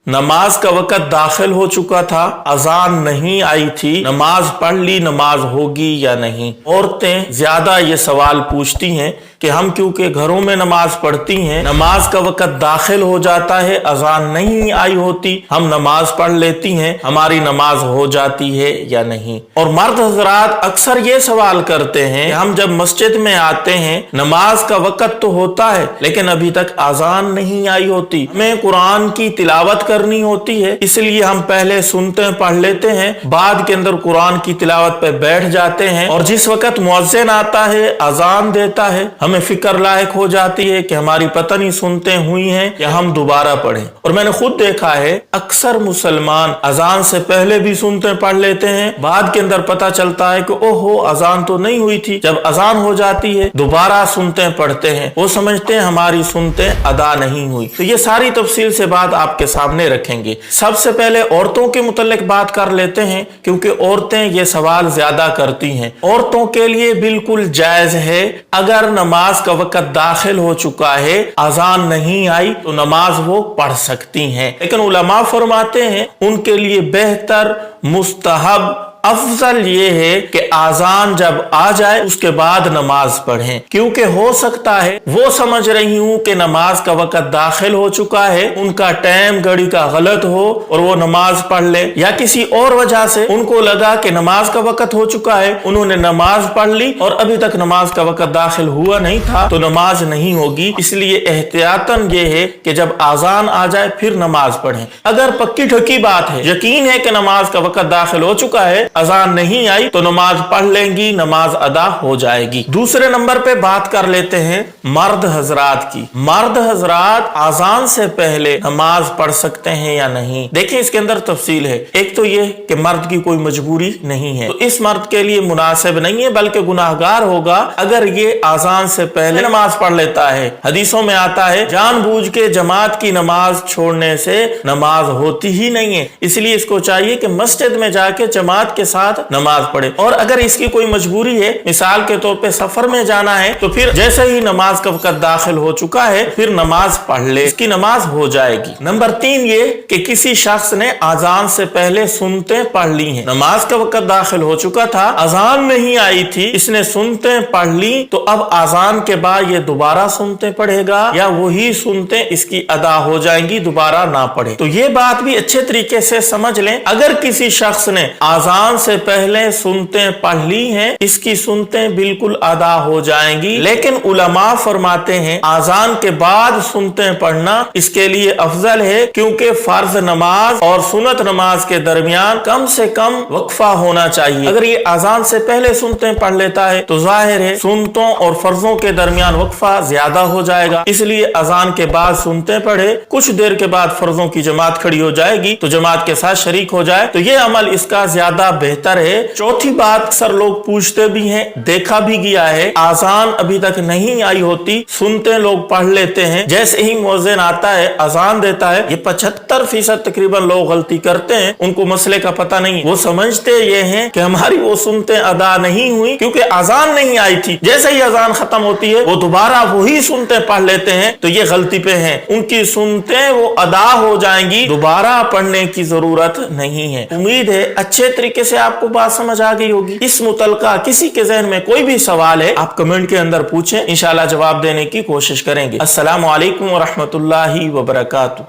नमाज का वक़्त दाखिल हो चुका था, अजान नहीं आई थी, नमाज पढ़ ली, नमाज होगी या नहीं। औरतें ज्यादा ये सवाल पूछती हैं कि हम क्योंकि घरों में नमाज पढ़ती हैं, नमाज का वक़्त दाखिल हो जाता है, अजान नहीं आई होती, हम नमाज पढ़ लेती हैं, हमारी नमाज हो जाती है या नहीं। और मर्द हजरात अक्सर ये सवाल करते हैं कि हम जब मस्जिद में आते हैं, नमाज का वक़्त तो होता है लेकिन अभी तक अजान नहीं आई होती, हमें कुरान की तिलावत करनी होती है, इसलिए हम पहले सुनते पढ़ लेते हैं, बाद के अंदर कुरान की तिलावत पे बैठ जाते हैं और जिस वक्त मुअज्जिन आता है, अजान देता है, हमें फिक्र लायक हो जाती है कि हमारी पता नहीं सुनते हुई हैं या हम दोबारा पढ़ें। और मैंने खुद देखा है अक्सर मुसलमान अजान से पहले भी सुनते पढ़ लेते हैं, बाद के अंदर पता चलता है कि ओहो अजान तो नहीं हुई थी। जब अजान हो जाती है दोबारा सुनते पढ़ते हैं, वो समझते हैं हमारी सुनते अदा नहीं हुई। तो ये सारी तफसील से बात आपके सामने रखेंगे। सबसे पहले औरतों के मुतल्लिक बात कर लेते हैं, क्योंकि औरतें ये सवाल ज्यादा करती हैं। औरतों के लिए बिल्कुल जायज है, अगर नमाज का वक़्त दाखिल हो चुका है, अजान नहीं आई तो नमाज वो पढ़ सकती हैं। लेकिन उलमा फरमाते हैं उनके लिए बेहतर, मुस्तहब, अफजल ये है कि आजान जब आ जाए उसके बाद नमाज पढ़ें, क्योंकि हो सकता है वो समझ रही हूं कि नमाज का वक़्त दाखिल हो चुका है, उनका टाइम घड़ी का गलत हो और वो नमाज पढ़ ले, या किसी और वजह से उनको लगा कि नमाज का वक़्त हो चुका है, उन्होंने नमाज पढ़ ली और अभी तक नमाज का वक़्त दाखिल हुआ नहीं था तो नमाज नहीं होगी। इसलिए एहतियातन ये है कि जब आजान आ जाए फिर नमाज पढ़ें। अगर पक्की ठकी बात है, यकीन है कि नमाज का वक़्त दाखिल हो चुका है, अजान नहीं आई तो नमाज पढ़ लेंगी, नमाज अदा हो जाएगी। दूसरे नंबर पे बात कर लेते हैं मर्द हजरात की। मर्द हजरात आजान से पहले नमाज पढ़ सकते हैं या नहीं। देखिए इसके अंदर तफसील है। एक तो ये कि मर्द की कोई मजबूरी नहीं है, तो इस मर्द के लिए मुनासिब नहीं है, बल्कि गुनाहगार होगा अगर ये आजान से पहले नमाज पढ़ लेता है। हदीसों में आता है जानबूझ के जमात की नमाज छोड़ने से नमाज होती ही नहीं है, इसलिए इसको चाहिए कि मस्जिद में जाके जमात के साथ नमाज पढ़े। और अगर इसकी कोई मजबूरी है, मिसाल के तौर पे सफर में जाना है, तो फिर जैसे ही नमाज का वक़्त दाखिल हो चुका है फिर नमाज पढ़ ले, इसकी नमाज हो जाएगी। नंबर 3 ये कि किसी शख्स ने अजान से पहले सुनते पढ़ ली है, नमाज का वक़्त दाखिल हो चुका था, अजान नहीं आई थी, इसने सुनते पढ़ ली, तो अब अजान के बाद ये दोबारा सुनते पढ़ेगा या वही सुनते इसकी अदा हो जाएंगी, दोबारा ना पढ़े। तो ये बात भी अच्छे तरीके से समझ लें। अगर किसी शख्स ने अजान से पहले सुनते पढ़ ली हैं, इसकी सुनते बिल्कुल अदा हो जाएंगी, लेकिन उलमा फरमाते हैं आजान के बाद सुनते पढ़ना इसके लिए अफजल है, क्योंकि फर्ज नमाज और सुन्नत नमाज के दरमियान कम से कम वक्फा होना चाहिए। अगर ये आजान से पहले सुनते पढ़ लेता है तो जाहिर है सुन्नतों और फर्जों के दरमियान वक्फा ज्यादा हो जाएगा, इसलिए अजान के बाद सुनते पढ़े, कुछ देर के बाद फर्जों की जमात खड़ी हो जाएगी तो जमात के साथ शरीक हो जाए, तो ये अमल इसका ज्यादा बेहतर है। चौथी बात अक्सर लोग पूछते भी हैं, देखा भी गया है, आजान अभी तक नहीं आई होती, सुनते लोग पढ़ लेते हैं, जैसे ही मुअज्जिन आता है अजान देता है, ये 75% तकरीबन लोग गलती करते हैं, उनको मसले का पता नहीं, वो समझते ये हैं कि हमारी वो सुनते अदा नहीं हुई क्योंकि अजान नहीं आई थी, जैसे ही अजान खत्म होती है वो दोबारा वही सुनते पढ़ लेते हैं, तो ये गलती पे हैं, उनकी सुनते वो अदा हो जाएंगी, दोबारा पढ़ने की जरूरत नहीं है। उम्मीद है अच्छे तरीके से आपको बात समझ आ गई होगी। इस मुतलका किसी के ज़हन में कोई भी सवाल है आप कमेंट के अंदर पूछें, इंशाल्लाह जवाब देने की कोशिश करेंगे। अस्सलामु अलैकुम व रहमतुल्लाहि व बरकातुहू।